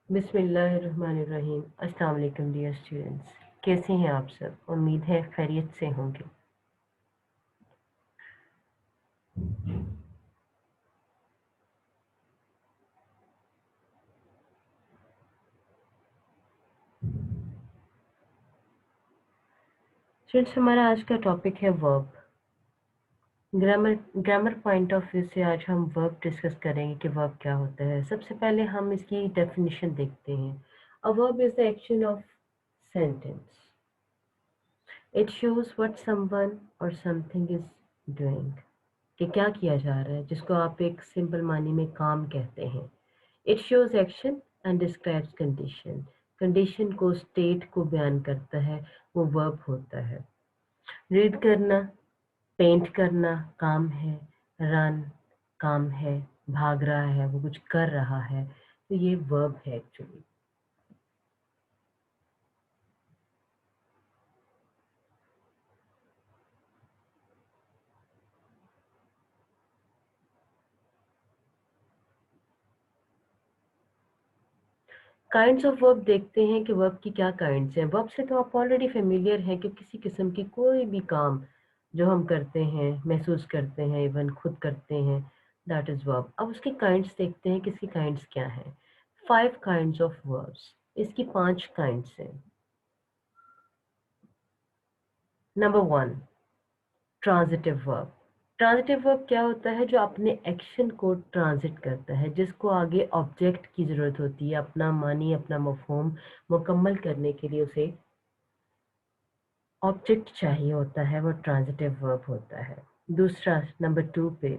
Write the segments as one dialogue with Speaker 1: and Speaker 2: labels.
Speaker 1: बिस्मिल्लाहिर्रहमानिर्रहीम। अस्सलाम वालेकुम डियर स्टूडेंट्स, कैसे हैं आप सब? उम्मीद है खैरियत से होंगे। स्टूडेंट्स, हमारा आज का टॉपिक है verb. Grammar grammar point of view से आज हम वर्ब डिस्कस करेंगे कि वर्ब क्या होता है। सबसे पहले हम इसकी डेफिनेशन देखते हैं। A verb is the action of sentence. It shows what someone और समथिंग इज डूइंग, कि क्या किया जा रहा है, जिसको आप एक सिंपल मानी में काम कहते हैं। It shows action and describes condition. Condition को, स्टेट को बयान करता है, वो वर्ब होता है। रीड करना, पेंट करना काम है, रन काम है, भाग रहा है, वो कुछ कर रहा है, तो ये वर्ब है एक्चुअली। काइंड्स ऑफ वर्ब देखते हैं कि वर्ब की क्या काइंड्स हैं। वर्ब से तो आप ऑलरेडी फेमिलियर हैं कि किसी किस्म की कोई भी काम जो हम करते हैं, महसूस करते हैं, इवन खुद करते हैं, दैट इज वर्ब। अब उसके काइंड्स देखते हैं कि इसकी काइंड्स क्या हैं। 5 काइंड्स ऑफ वर्ब्स, इसकी 5 काइंड्स हैं। Number 1, transitive verb. Transitive verb क्या होता है? जो अपने एक्शन को ट्रांजिट करता है, जिसको आगे ऑब्जेक्ट की ज़रूरत होती है, अपना मानी, अपना मफहूम मुकम्मल करने के लिए उसे ऑब्जेक्ट चाहिए होता है, वो ट्रांजिटिव वर्ब होता है। दूसरा, नंबर 2 पे,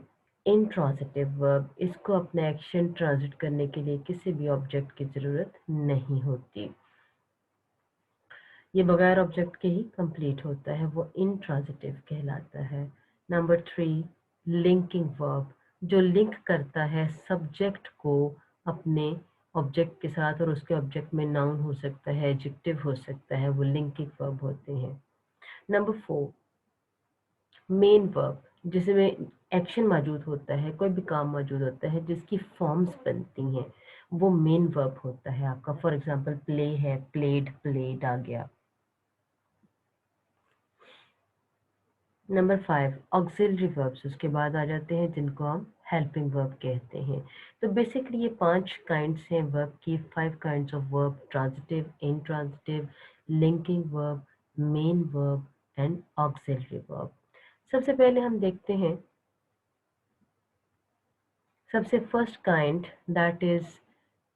Speaker 1: इंट्रांजिटिव वर्ब। इसको अपना एक्शन ट्रांजिट करने के लिए किसी भी ऑब्जेक्ट की ज़रूरत नहीं होती, ये बगैर ऑब्जेक्ट के ही कंप्लीट होता है, वो इंट्रांजिटिव कहलाता है। Number 3, linking verb. जो लिंक करता है सब्जेक्ट को अपने ऑब्जेक्ट के साथ, और उसके ऑब्जेक्ट में नाउन हो सकता है, एडजेक्टिव हो सकता है, वो लिंकिंग वर्ब होते हैं। नंबर 4, मेन वर्ब, जिसमें एक्शन मौजूद होता है, कोई भी काम मौजूद होता है, जिसकी फॉर्म्स बनती हैं, वो मेन वर्ब होता है आपका। फॉर एग्जांपल प्ले है, प्लेड, प्लेड आ गया। नंबर 5, ऑक्सिलरी वर्ब्स उसके बाद आ जाते हैं, जिनको हम हेल्पिंग वर्ब कहते हैं। तो बेसिकली ये 5 काइंड्स हैं वर्ब की, 5 kinds of verb: transitive, intransitive, linking verb, main verb and auxiliary verb. सबसे पहले हम देखते हैं सबसे first kind, that is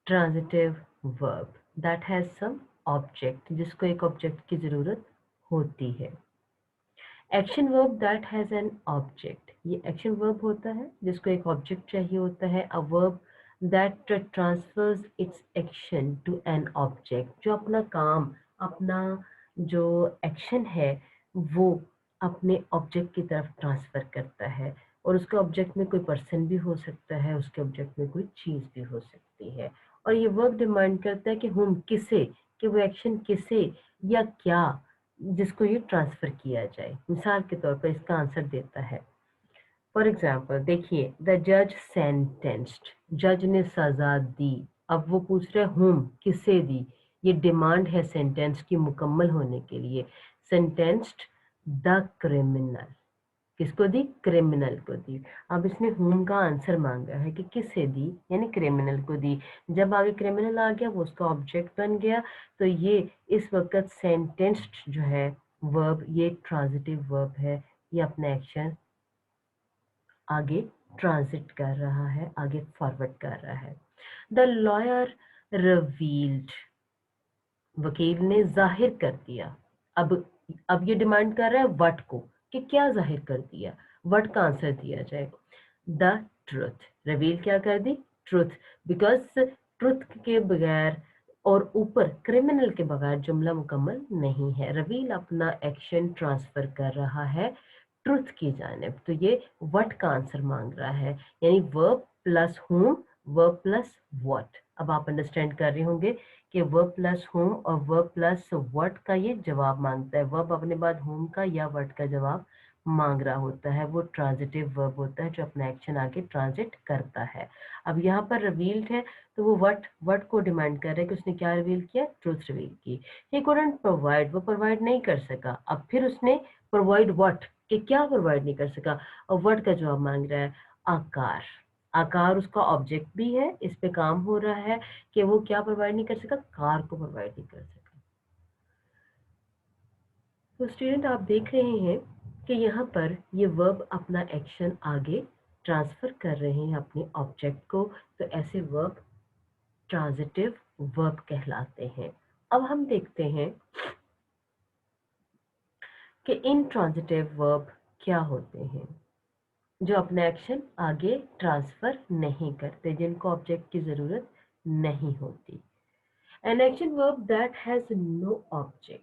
Speaker 1: transitive verb that has some object, जिसको एक ऑब्जेक्ट की जरूरत होती है। Action verb that has an object, ये एक्शन वर्ब होता है जिसको एक ऑब्जेक्ट चाहिए होता है। A verb that transfers its action to an object, जो अपना काम, अपना जो एक्शन है, वो अपने ऑब्जेक्ट की तरफ ट्रांसफर करता है। और उसके ऑब्जेक्ट में कोई पर्सन भी हो सकता है, उसके ऑब्जेक्ट में कोई चीज भी हो सकती है। और ये वर्ब डिमांड करता है कि हुम, किसे, कि वो एक्शन किसे या क्या, जिसको ये ट्रांसफर किया जाए। मिसाल के तौर पर इसका आंसर देता है। फॉर एग्जाम्पल देखिए, द जज सेंटेंस्ड, जज ने सजा दी। अब वो पूछ रहे हुम, किसे दी, ये डिमांड है सेंटेंस की मुकम्मल होने के लिए। सेंटेंस्ड द क्रिमिनल, किसको दी? क्रिमिनल को दी। अब इसने हुम का आंसर मांगा है कि किसे दी, यानी क्रिमिनल को दी। जब आगे क्रिमिनल आ गया, वो उसका ऑब्जेक्ट बन गया। तो ये इस वक्त सेंटेंस्ड जो है वर्ब, ये ट्रांजिटिव वर्ब है, ये अपना एक्शन आगे ट्रांजिट कर रहा है, आगे फॉरवर्ड कर रहा है। द लॉयर रिवील्ड, वकील ने जाहिर कर दिया। अब अब ये डिमांड कर रहा है वट को, कि क्या जाहिर कर दिया, वट का आंसर दिया जाए। द ट्रुथ, रिवील क्या कर दी? ट्रुथ, बिकॉज ट्रुथ के बगैर और ऊपर क्रिमिनल के बगैर जुमला मुकम्मल नहीं है। रिवील अपना एक्शन ट्रांसफर कर रहा है ट्रुथ की जानिब, तो ये वट का आंसर मांग रहा है, यानी वर्ब प्लस हुम, वर्ब प्लस व्हाट। अब आप अंडरस्टैंड कर रहे होंगे कि वर्ब प्लस होम और वर्ब प्लस वर्ड का ये जवाब मांगता है। वर्ब अपने बाद होम का या वर्ड का जवाब मांग रहा होता है, वो ट्रांजिटिव वर्ब होता है जो अपना एक्शन आगे ट्रांजिट करता है। अब यहाँ पर रिवील्ड है तो वो व्हाट को डिमांड कर रहा है कि उसने क्या रिवील किया, ट्रूथ रिवील की। ही कुडंट प्रोवाइड, वो प्रोवाइड नहीं कर सका। अब फिर उसने प्रोवाइड व्हाट, कि क्या प्रोवाइड नहीं कर सका, और व्हाट का जवाब मांग रहा है, आकार। आकार उसका ऑब्जेक्ट भी है, इस पे काम हो रहा है कि वो क्या प्रोवाइड नहीं कर सका, कार को प्रोवाइड नहीं कर सका। तो स्टूडेंट आप देख रहे हैं कि यहाँ पर ये वर्ब अपना एक्शन आगे ट्रांसफर कर रहे हैं अपने ऑब्जेक्ट को, तो ऐसे वर्ब ट्रांजिटिव वर्ब कहलाते हैं। अब हम देखते हैं कि इंट्रांजिटिव वर्ब क्या होते हैं, जो अपना एक्शन आगे ट्रांसफर नहीं करते, जिनको ऑब्जेक्ट की जरूरत नहीं होती। An action verb that has no object,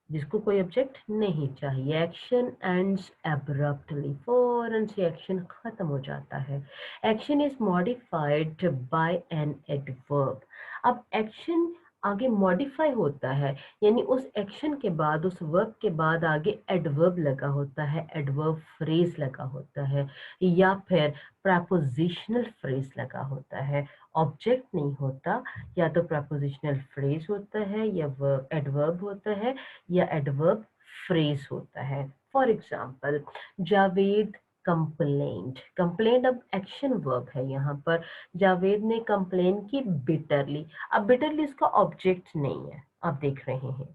Speaker 1: जिसको कोई ऑब्जेक्ट नहीं चाहिए। एक्शन एंड्स abruptly, फौरन से एक्शन खत्म हो जाता है। Action is modified by an adverb. अब एक्शन आगे मॉडिफाई होता है, यानी उस एक्शन के बाद, उस वर्ब के बाद आगे एडवर्ब लगा होता है, एडवर्ब फ्रेज लगा होता है, या फिर प्रपोजिशनल फ्रेज लगा होता है। ऑब्जेक्ट नहीं होता, या तो प्रपोजिशनल फ्रेज होता है, या एडवर्ब होता है, या एडवर्ब फ्रेज होता है। For example, Javed complaint. Complaint अब एक्शन वर्ब है यहाँ पर। जावेद ने कंप्लेन की बिटरली। अब बिटरली इसका ऑब्जेक्ट नहीं है, आप देख रहे हैं,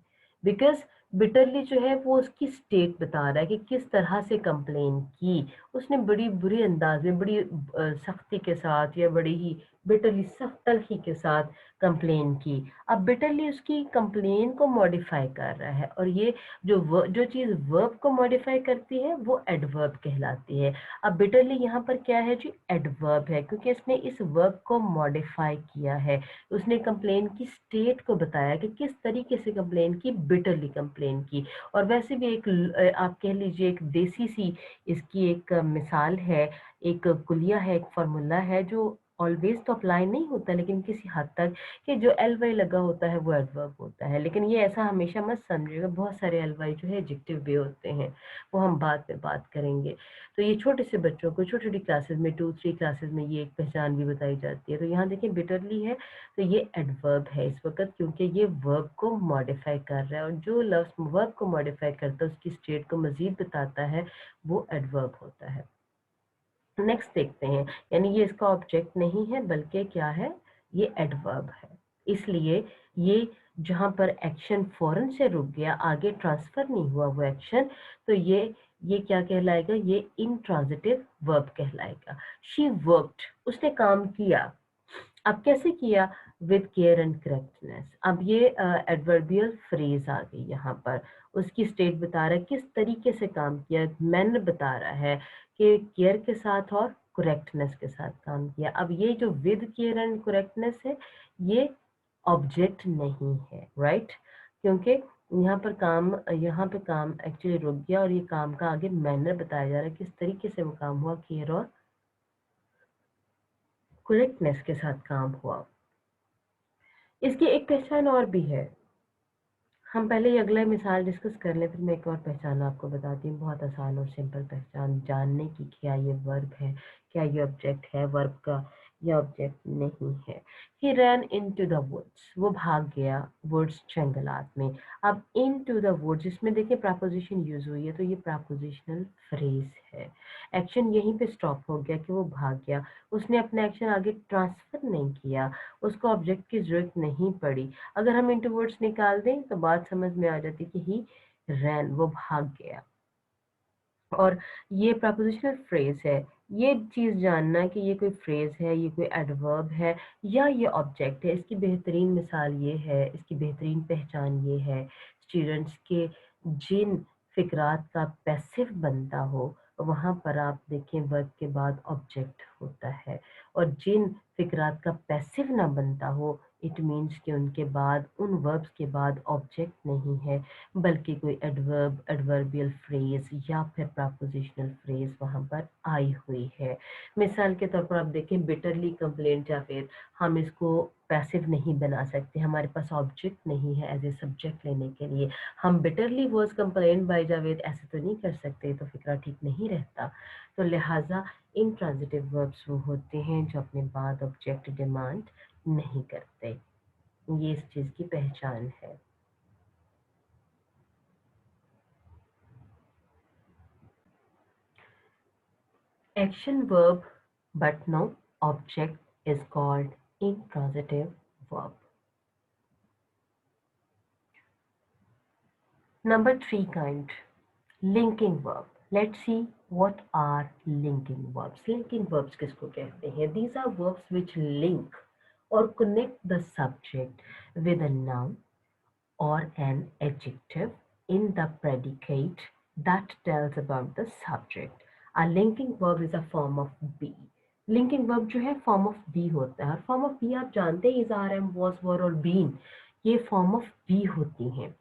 Speaker 1: बिकॉज बिटरली जो है वो उसकी स्टेट बता रहा है कि किस तरह से कंप्लेन की। उसने बड़ी बुरी अंदाज में, बड़ी सख्ती के साथ, या बड़ी ही बिटरली सख्त ही के साथ कंप्लेन की। अब बिटरली उसकी कंप्लेन को मॉडिफाई कर रहा है, और ये जो चीज वर्ब को मॉडिफाई करती है वो एडवर्ब कहलाती है। अब बिटरली यहाँ पर क्या है जी, एडवर्ब है, क्योंकि इसने इस वर्ब को मॉडिफाई किया है। उसने कंप्लेन की स्टेट को बताया कि किस तरीके से कंप्लेन की, बिटरली कंप्लेन की। और वैसे भी एक आप कह लीजिए एक देसी सी इसकी एक मिसाल है, एक कुलिया है, एक फार्मूला है, जो ऑलवेज तो अप्लाई नहीं होता, लेकिन किसी हद तक, कि जो एल वाई लगा होता है वो एडवर्ब होता है। लेकिन ये ऐसा हमेशा मत समझिएगा, बहुत सारे एल वाई जो है एडजेक्टिव भी होते हैं, वो हम बाद में बात करेंगे। तो ये छोटे से बच्चों को छोटी छोटी क्लासेस में, 2-3 क्लासेस में ये एक पहचान भी बताई जाती है। तो यहाँ देखिए बिटरली है, तो ये एडवर्ब है इस वक्त, क्योंकि ये वर्ब को मॉडिफाई कर रहा है, और जो लफ्ज वर्ब को मॉडिफाई करता है उसकी स्टेट को मजीद बताता है, वो एडवर्ब होता है। नेक्स्ट देखते हैं, यानी ये इसका ऑब्जेक्ट नहीं है, बल्कि क्या है, ये एडवर्ब है। इसलिए ये जहां पर एक्शन फौरन से रुक गया, आगे ट्रांसफर नहीं हुआ वो एक्शन, तो ये क्या कहलाएगा, ये इंट्रांजिटिव वर्ब कहलाएगा। शी वर्कड, उसने काम किया। अब कैसे किया, विद केयर एंड करेक्टनेस। अब ये एडवर्बियल फ्रेज आ गई यहाँ पर। उसकी स्टेट बता रहा है किस तरीके से काम किया, मैनर बता रहा है कि केयर के साथ और करेक्टनेस के साथ काम किया। अब ये जो विद केयर एंड करेक्टनेस है, ये ऑब्जेक्ट नहीं है, राइट, क्योंकि यहाँ पे काम एक्चुअली रुक गया, और ये काम का आगे मैनर बताया जा रहा है, किस तरीके से वो काम हुआ, केयर और करेक्टनेस के साथ काम हुआ। इसकी एक पहचान और भी है, हम पहले ही अगला मिसाल डिस्कस कर लें, फिर मैं एक और पहचान आपको बताती हूँ, बहुत आसान और सिंपल पहचान जानने की, क्या ये वर्ब है, क्या ये ऑब्जेक्ट है वर्ब का, या ऑब्जेक्ट नहीं है। ही रैन इन टू द वुड्स, वो भाग गया वुड्स, जंगलात में। अब इन टू द वुड्स, इसमें देखिए प्रपोजिशन यूज हुई है, तो ये प्रपोजिशनल फ्रेज है। एक्शन यहीं पे स्टॉप हो गया कि वो भाग गया, उसने अपना एक्शन आगे ट्रांसफर नहीं किया, उसको ऑब्जेक्ट की जरूरत नहीं पड़ी। अगर हम इंटू वर्ड्स निकाल दें तो बात समझ में आ जाती कि ही रैन, वो भाग गया। और ये प्रपोजिशनल फ्रेज है, ये चीज जानना कि ये कोई फ्रेज है, ये कोई एडवर्ब है, या ये ऑब्जेक्ट है, इसकी बेहतरीन मिसाल ये है, इसकी बेहतरीन पहचान ये है स्टूडेंट्स के, जिन फिक्रात का पैसिव बनता हो, वहां पर आप देखें वर्ब के बाद ऑब्जेक्ट होता है। और जिन फिक्रात का पैसिव ना बनता हो, इट मीन्स कि उनके बाद, उन वर्ब्स के बाद ऑब्जेक्ट नहीं है, बल्कि कोई एडवर्ब, एडवर्बियल फ्रेज, या फिर प्रपोजिशनल फ्रेज वहां पर आई हुई है। मिसाल के तौर पर आप देखें बिटरली कंप्लेंट, या फिर हम इसको पैसिव नहीं बना सकते, हमारे पास ऑब्जेक्ट नहीं है एज ए सब्जेक्ट लेने के लिए। हम bitterly was complain by Javed ऐसे तो नहीं कर सकते, तो फिक्रा ठीक नहीं रहता। तो लिहाजा इंट्रांजिटिव वर्ब्स वो होते हैं जो अपने बाद ऑब्जेक्ट डिमांड नहीं करते। ये इस चीज की पहचान है। Action verb but no object is called intransitive verb. Number 3 kind, linking verb. Let's see what are linking verbs. Linking verbs किसको कहते हैं? These are verbs which link or connect the subject with a noun or an adjective in the predicate that tells about the subject. A linking verb is a form of be. Linking verb जो है form of B होता है, और form of B आप जानते हैं is, are, am, was, were और been, ये फॉर्म ऑफ बी होती हैं।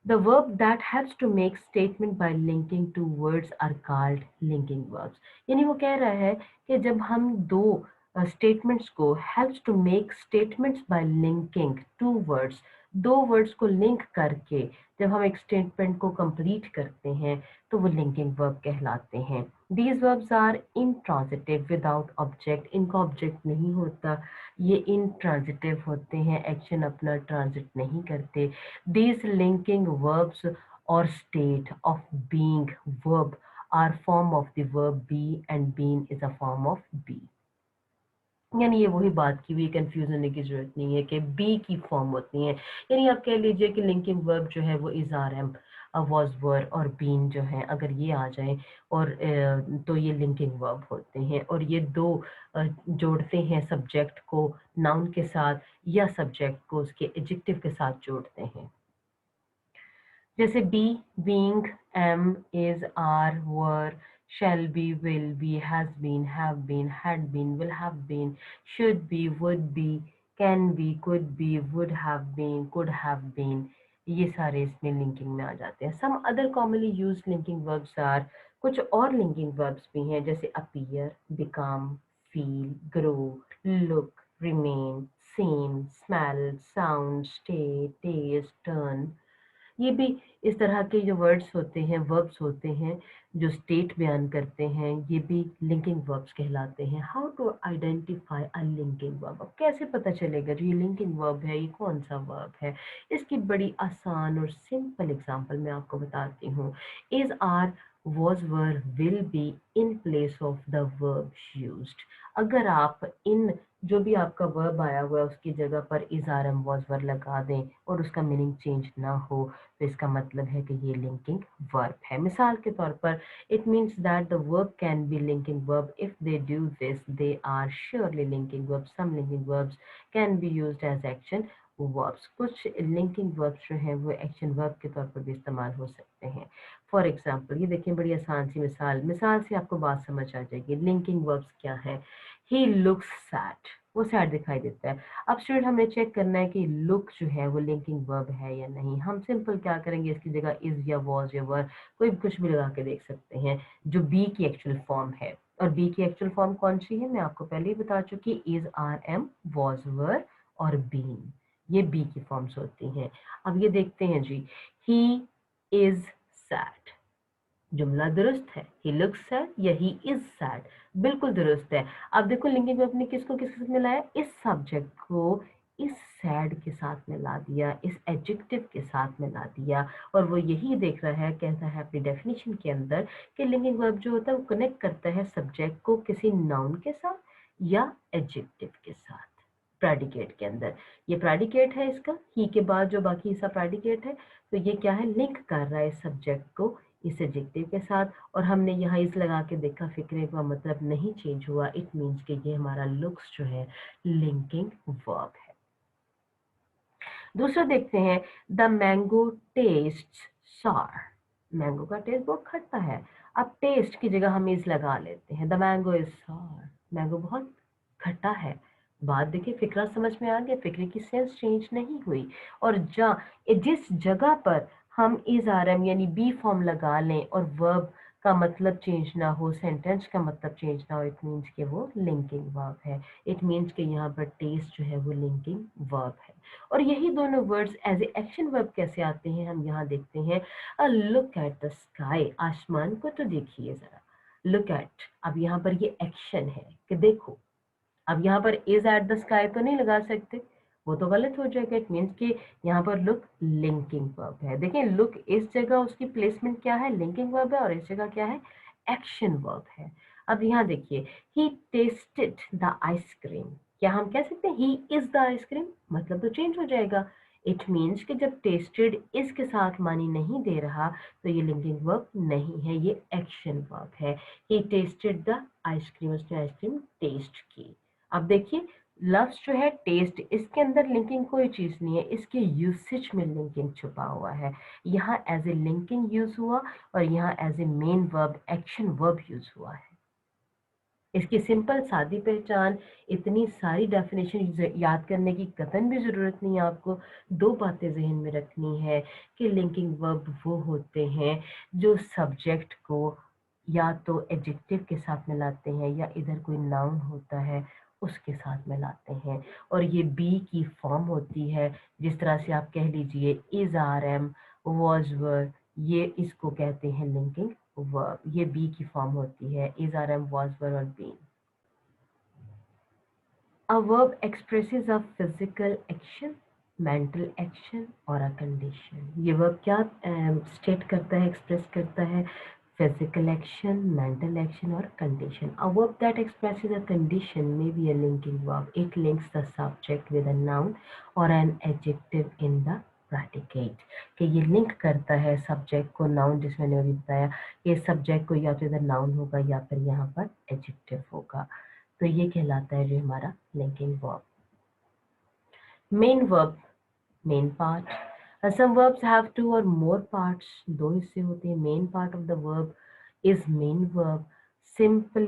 Speaker 1: The verb that helps to make statement by linking two words are called linking verbs. यानी वो कह रहा है कि जब हम दो स्टेटमेंट्स को helps to make statements by linking two words, दो वर्ड्स को लिंक करके जब हम एक स्टेटमेंट को कंप्लीट करते हैं तो वो लिंकिंग वर्ब कहलाते हैं। These verbs are intransitive without object, इनका ऑब्जेक्ट नहीं होता, ये intransitive होते हैं, एक्शन अपना ट्रांजिट नहीं करते। These linking verbs or state of being verb are form of the verb be and being is a form of be। यानी ये वही बात की हुई, कंफ्यूज होने की जरूरत नहीं है कि बी की फॉर्म होती है। यानी आप कह लीजिए कि लिंकिंग वर्ब जो है वो is, are, am, was, were और बीन जो है अगर ये आ जाए और तो ये लिंकिंग वर्ब होते हैं, और ये दो जोड़ते हैं सब्जेक्ट को नाउन के साथ या सब्जेक्ट को उसके एडजेक्टिव के साथ जोड़ते हैं। जैसे be, being, am, is, are, were, shall be, will be, has been, have been, had been, will have been, should be, would be, can be, could be, would have been, could have been, ये सारे इसमें linking में आ जाते हैं। Some other commonly used linking verbs are, कुछ और linking verbs भी हैं जैसे appear, become, feel, grow, look, remain, seem, smell, sound, stay, taste, turn, ये भी इस तरह के जो वर्ड्स होते हैं, वर्ब्स होते हैं जो स्टेट बयान करते हैं, ये भी लिंकिंग वर्ब्स कहलाते हैं। How to identify a linking verb, अब कैसे पता चलेगा जो ये लिंकिंग वर्ब है ये कौन सा वर्ब है? इसकी बड़ी आसान और सिंपल एग्जांपल मैं आपको बताती हूँ। Is, are, was, were, will be in place of the verb used। अगर आप इन जो भी आपका वर्ब आया हुआ है उसकी जगह पर is, are, am, was, were लगा दें और उसका मीनिंग चेंज ना हो तो इसका मतलब है कि ये लिंकिंग वर्ब है। मिसाल के तौर पर it means that the verb can be linking verb if they do this, they are surely linking verb. Some linking verbs can be used as action verbs, कुछ लिंकिंग वर्ब्स जो हैं वो action verb के तौर पर भी इस्तेमाल हो सकते हैं। फॉर एग्जाम्पल ये देखिए बड़ी आसान सी मिसाल से आपको बात समझ आ जाएगी। लिंकिंग वर्ब्स क्या है? ही लुक्स सैड, वो सैड दिखाई देता है। अब स्टूडेंट हमने चेक करना है कि लुक जो है वो लिंकिंग वर्ब है या नहीं। हम सिंपल क्या करेंगे, इसकी जगह इज या वॉज या वर कोई कुछ भी लगा के देख सकते हैं जो बी की एक्चुअल फॉर्म है। और बी की एक्चुअल फॉर्म कौन सी है मैं आपको पहले ही बता चुकी, is, are, am, was, were और बीन, ये बी की फॉर्म्स होती हैं। अब ये देखते हैं जी, ही इज सैड, जुमला दुरुस्त है। ही लुक्स सैड या ही इज सैड बिल्कुल दुरुस्त है। अब देखो लिंकिंग वर्ब ने किसको किसके साथ मिलाया, इस सब्जेक्ट को इस सैड के साथ मिला दिया, इस एडजेक्टिव के साथ मिला दिया, और वो यही देख रहा है, कहता है अपनी डेफिनेशन के अंदर कि लिंकिंग वर्ब जो होता है वो कनेक्ट करता है सब्जेक्ट को किसी नाउन के साथ या एडजेक्टिव के साथ प्रेडिकेट के अंदर। ये प्रेडिकेट है इसका, ही के बाद जो बाकी हिस्सा प्रेडिकेट है, तो ये क्या है, लिंक कर रहा है सब्जेक्ट को इस एडजेक्टिव के साथ। और हमने यहाँ इस लगा के देखा, फिक्रे का मतलब नहीं चेंज हुआ, इट मीन्स कि ये हमारा लुक्स जो है लिंकिंग वर्ब है। दूसरा देखते हैं, the mango taste sour, mango का टेस्ट बहुत खट्टा है। अब टेस्ट की जगह हम इस लगा लेते हैं, the mango is sour, mango बहुत खट्टा है। बात देखिए, फिक्रा समझ में आ गया, फिक्रे की सेंस चेंज नहीं हुई। और जिस जगह पर हम इज, आर, एम यानी बी फॉर्म लगा लें और वर्ब का मतलब चेंज ना हो, सेंटेंस का मतलब चेंज ना हो, इट मीन्स कि वो लिंकिंग वर्ब है। इट मीन्स कि यहाँ पर टेस्ट जो है वो लिंकिंग वर्ब है। और यही दोनों words as a action verb कैसे आते हैं हम यहाँ देखते हैं। A look at the sky, आसमान को तो देखिए जरा। लुक एट, अब यहाँ पर ये एक्शन है कि देखो। अब यहाँ पर इज एट द स्काई तो नहीं लगा सकते, वो तो गलत हो जाएगा। इट मीन्स कि यहाँ पर लुक लिंकिंग वर्ब है। देखिए लुक इस जगह उसकी प्लेसमेंट क्या है, लिंकिंग वर्ब है, और इस जगह क्या है, एक्शन वर्ब है। अब यहाँ देखिए, ही टेस्टेड द आइसक्रीम, क्या हम कह सकते हैं ही इज द आइसक्रीम, मतलब तो चेंज हो जाएगा। इट मीन्स कि जब टेस्टेड इसके साथ मानी नहीं दे रहा तो ये लिंकिंग वर्ब नहीं है, ये एक्शन वर्ब है। ही टेस्टेड द आइसक्रीम, उसने आइसक्रीम टेस्ट की। अब देखिए लफ्ज जो है टेस्ट, इसके अंदर लिंकिंग कोई चीज नहीं है, इसके यूसेज में लिंकिंग छुपा हुआ है। यहाँ एज ए लिंकिंग यूज हुआ और यहाँ as a main verb action verb use हुआ है। इसकी सिंपल सादी पहचान, इतनी सारी डेफिनेशन याद करने की कतन भी ज़रूरत नहीं है आपको। दो बातें जहन में रखनी है कि लिंकिंग वर्ब वो होते हैं जो सब्जेक्ट को या तो एडजेक्टिव के साथ मिलाते हैं या इधर कोई नाउन होता है उसके साथ मिलाते हैं। और ये बी की फॉर्म होती है, जिस तरह से आप कह लीजिए is are am, was were, ये इसको कहते हैं लिंकिंग वर्ब। ये बी की फॉर्म होती है, is are am was were और been. A verb expresses a physical action, mental action और a condition। ये verb क्या स्टेट करता है, एक्सप्रेस करता है, physical action, mental action और condition। A verb that expresses a condition may be a linking verb. It links the subject with a noun or an adjective in the predicate। कि ये link करता है subject को noun, जिसमें मैंने अभी बताया ये सब्जेक्ट को या तो इधर नाउन होगा या फिर यहाँ पर एडजेक्टिव होगा। तो ये कहलाता है जो हमारा linking verb. Main verb, main part. Some verbs have two or more parts, दो हिस्से होते हैं। Main part of the verb is main verb. Simple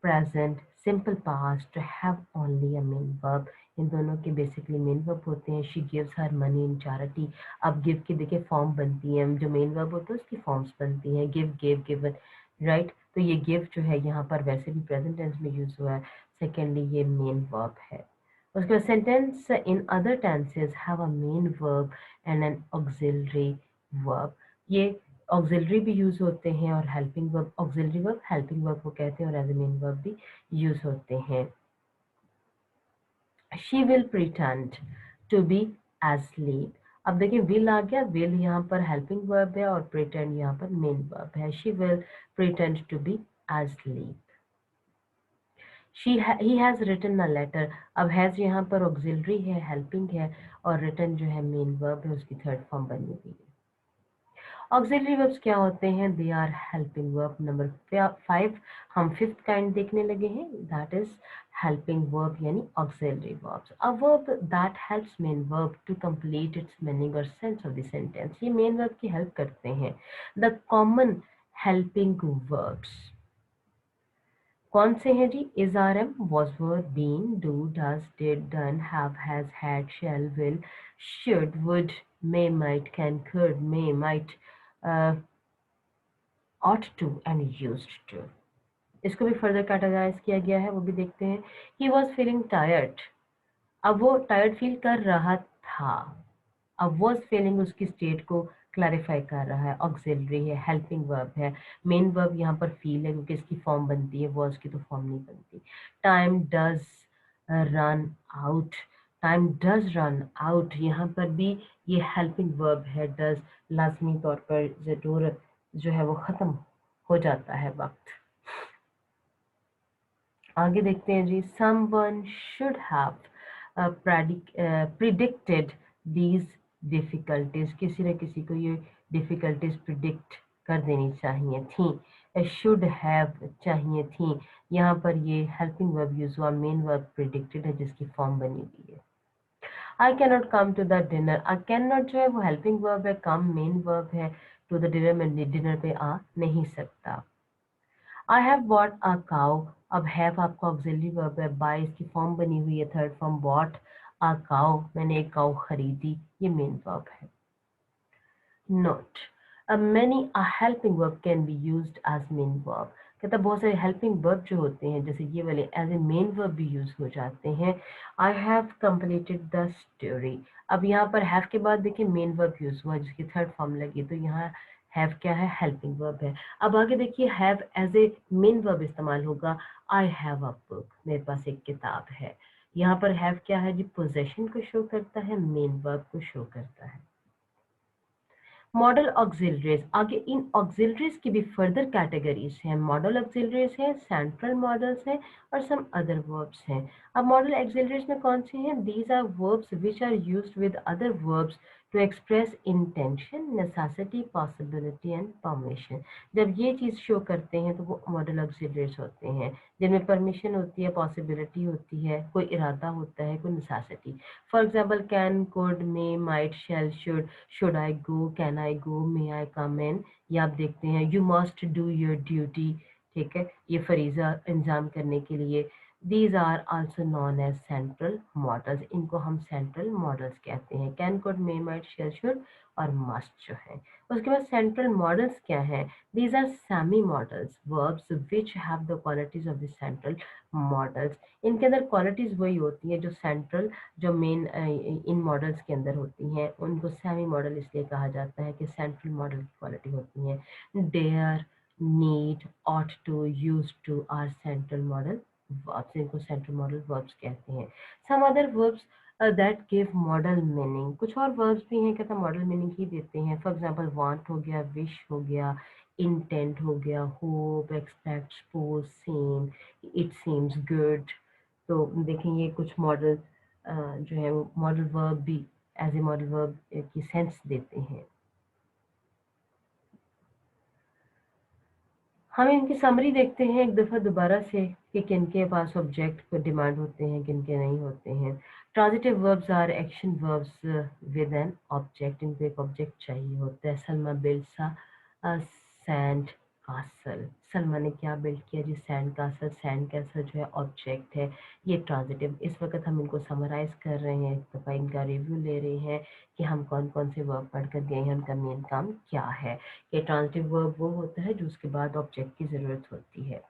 Speaker 1: present, simple past have only a main verb. इन दोनों के बेसिकली मेन वर्ब होते हैं। She gives her money in charity. अब गिव की देखिए फॉर्म बनती है, जो मेन वर्ब होता है उसकी फॉर्म्स बनती हैं, गिव, गिव, गिवन, राइट। तो ये गिव जो है यहाँ पर वैसे भी प्रेजेंट टेंस में यूज हुआ है। सेकेंडली ये मेन वर्ब है। उसके बाद sentence in other tenses have a main verb and an auxiliary verb. ये ऑक्सिलरी भी यूज होते हैं और helping verb, auxiliary verb helping verb को कहते हैं और एज ए मेन वर्ब भी यूज होते हैं। She will pretend to be asleep। अब देखिए विल आ गया, विल यहाँ पर हेल्पिंग वर्ब है और प्रिटेंड यहाँ पर मेन वर्ब है। She will pretend to be asleep। he has written a letter। अब हैज यहाँ पर ऑक्सिलरी है, हेल्पिंग है, और रिटन जो है मेन वर्ब है, उसकी थर्ड फॉर्म बनी हुई है। ऑक्सिलरी वर्ब्स क्या होते हैं, they are helping verb. Number 5 हम फिफ्थ काइंड देखने लगे हैं, दैट इज हेल्पिंग वर्ब यानी auxiliary verbs. A verb that helps main verb to complete its meaning और सेंस ऑफ द सेंटेंस। ये मेन वर्ब की हेल्प करते हैं। द कॉमन हेल्पिंग वर्ब्स कौन से हैं जी, is are am, was were, been, do, does, did, done, have, has, had, shall, will, should, would, may, might, can, could, may, might, ought to and used to। इसको भी further categorise किया गया है, वो भी देखते हैं। ही वॉज फीलिंग टायर्ड, अब वो टायर्ड फील कर रहा था। अब वॉज फीलिंग उसकी स्टेट को क्लैरिफाई कर रहा है, ऑक्सिलरी है, हेल्पिंग वर्ब है। मेन वर्ब यहाँ पर फील है क्योंकि इसकी फॉर्म बनती है, वॉज की तो फॉर्म नहीं बनती। Time does run out, time does run out, यहाँ पर भी ये हेल्पिंग वर्ब है। डज लाजमी तौर पर जरूर जो है वो ख़त्म हो जाता है वक्त। आगे देखते हैं जी, someone should have predicted these difficulties। किसी न किसी को ये डिफिकल्टीज प्रिडिक्ट कर देनी चाहिए थी। शुड हैव चाहिए थी, यहाँ पर ये हेल्पिंग वर्ब यूज हुआ। मेन वर्ब प्रिडिक्टेड है जिसकी फॉर्म बनी हुई है। I can not come to the dinner, I can not जो है वो हेल्पिंग वर्ब है, कम मेन वर्ब है। टू द डिनर में डिनर पे आ नहीं सकता। I have bought a cow, अब हैव आपका ऑक्सिलरी वर्ब है, बाय इसकी फॉर्म बनी हुई है, third form. Bought a cow, मैंने एक काउ खरीदी, ये मेन वर्ब है। Note, many a helping verb can be used as main verb. कहता बहुत सारे हेल्पिंग वर्ब जो होते हैं जैसे ये वाले एज ए मेन वर्ब भी यूज हो जाते हैं. I have completed the story. अब यहाँ पर हैव के बाद देखिए मेन वर्ब यूज हुआ जिसकी थर्ड फॉर्म लगी, तो यहाँ हैव क्या है, हेल्पिंग वर्ब है. अब आगे देखिए have as a main verb इस्तेमाल होगा. आई हैव अ बुक, मेरे पास एक किताब है. यहाँ पर हैव क्या है जी, पोजेशन को शो करता है, मेन वर्ब को शो करता है. मॉडल ऑक्सिलरीज, आगे इन ऑक्सिलरीज की भी फर्दर कैटेगरीज हैं. मॉडल ऑक्सिलरीज हैं, सेंट्रल मॉडल्स हैं और सम अदर वर्ब्स हैं. अब मॉडल ऑक्सिलरीज में कौन से हैं? These are verbs which are used with other verbs to express intention, necessity, possibility and permission. जब ये चीज़ शो करते हैं तो वो मॉडल ऑक्सिलरीज होते हैं जिनमें परमिशन होती है, पॉसिबिलिटी होती है, कोई इरादा होता है, कोई necessity. For example can, could, may, might, shall, should I go, can I go, may I come in. ये आप देखते हैं you must do your duty. ठीक है, ये फरीजा इंजाम करने के लिए. These are also known as central models. इनको हम सेंट्रल मॉडल्स कहते हैं. Can, could, may, might, shall, should और मस्ट जो है. उसके बाद सेंट्रल मॉडल्स क्या है? These are semi models, verbs which have the qualities of the central models. इनके अंदर क्वालिटीज वही होती है जो सेंट्रल, जो मेन इन मॉडल्स के अंदर होती हैं. उनको सेमी मॉडल इसलिए कहा जाता है कि सेंट्रल मॉडल की क्वालिटी होती है. Dare, need, ought to, used to are central modal verbs. इनको सेंट्रल मॉडल वर्ब्स कहते हैं. Some other verbs that give modal meaning, कुछ और वर्ब्स भी हैं कहता मॉडल मीनिंग ही देते हैं. फॉर एग्जांपल वांट हो गया, विश हो गया, इंटेंट हो गया, hope, expect, suppose, same, it seems good. तो देखें ये कुछ मॉडल जो है वो मॉडल वर्ब भी एज ए मॉडल वर्ब की सेंस देते हैं. हम इनकी समरी देखते हैं एक दफ़ा दोबारा से कि किन के पास ऑब्जेक्ट को डिमांड होते हैं, किन के नहीं होते हैं. Transitive verbs are action verbs with an object. इनको एक ऑब्जेक्ट चाहिए होता है. Salma builds a sand castle. Salma ने क्या बिल्ड किया जी? Sand castle. सैंड कासल जो है ऑब्जेक्ट है. ये ट्रांजिटिव. इस वक्त हम इनको समराइज कर रहे हैं, एक दफ़ा इनका रिव्यू ले रहे हैं कि हम कौन कौन से वर्ब पढ़ कर गए हैं, उनका मेन काम क्या है. ये ट्रांजिटिव वर्ब वो होता है जो उसके बाद ऑब्जेक्ट की जरूरत होती है.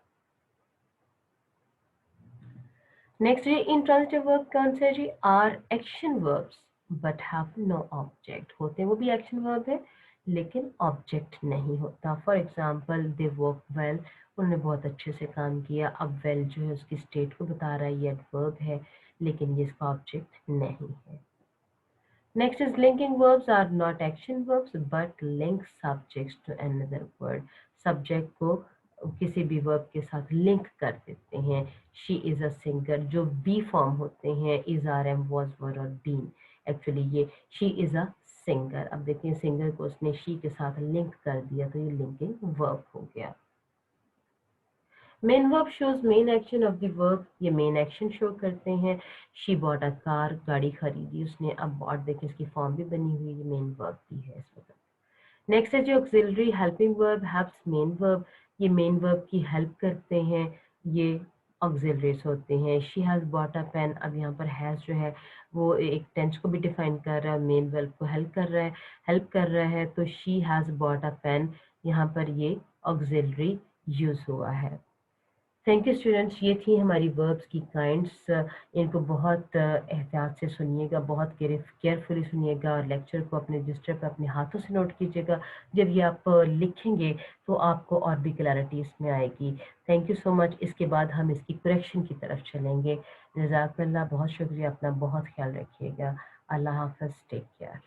Speaker 1: नेक्स्ट है इंट्रांजिटिव वर्ब कौन से है जी? Are action verbs but have no object. होते हैं वो भी एक्शन वर्ब है लेकिन ऑब्जेक्ट नहीं होता. For example they work well, उन्होंने बहुत अच्छे से काम किया. अब वेल जो है उसकी स्टेट को बता रहा है, ये एडवर्ब है लेकिन ये इसका ऑब्जेक्ट नहीं है. Next is linking verbs are not action verbs but link subjects to another word. Subject को किसी भी verb के साथ link कर देते हैं. She is a singer जो be form होते हैं is, are, am, was, were और been. Actually ये she is a singer. अब देखिए singer को उसने she के साथ link कर दिया तो ये linking verb हो गया. Main verb shows main action of the verb. ये मेन एक्शन शो करते हैं. शी बॉट अ कार, गाड़ी खरीदी उसने. अब बॉट देखिए इसकी फॉर्म भी बनी हुई है, मेन वर्ब भी है इस वक्त. नेक्स्ट है जो auxiliary helping verb helps main verb. ये मेन वर्ब की हेल्प करते हैं, ये ऑक्सिलरीज होते हैं. She has bought a pen. अब यहाँ पर हैज़ जो है वो एक टेंस को भी डिफाइन कर रहा है, मेन वर्ब को हेल्प कर रहा है, तो she has bought a pen. यहाँ पर ये ऑक्सिलरी यूज हुआ है. Thank you students. ये थी हमारी वर्ब्स की काइंड्स. इनको बहुत एहतियात से सुनिएगा, बहुत केयरफुली सुनिएगा और लेक्चर को अपने रजिस्टर पर अपने हाथों से नोट कीजिएगा. जब ये आप लिखेंगे तो आपको और भी क्लैरिटी इसमें आएगी. Thank you so much. इसके बाद हम इसकी करेक्शन की तरफ चलेंगे. जज़ाकल्लाह. बहुत शुक्रिया. अपना बहुत ख्याल रखिएगा. अल्लाह हाफ़िज़. Take care.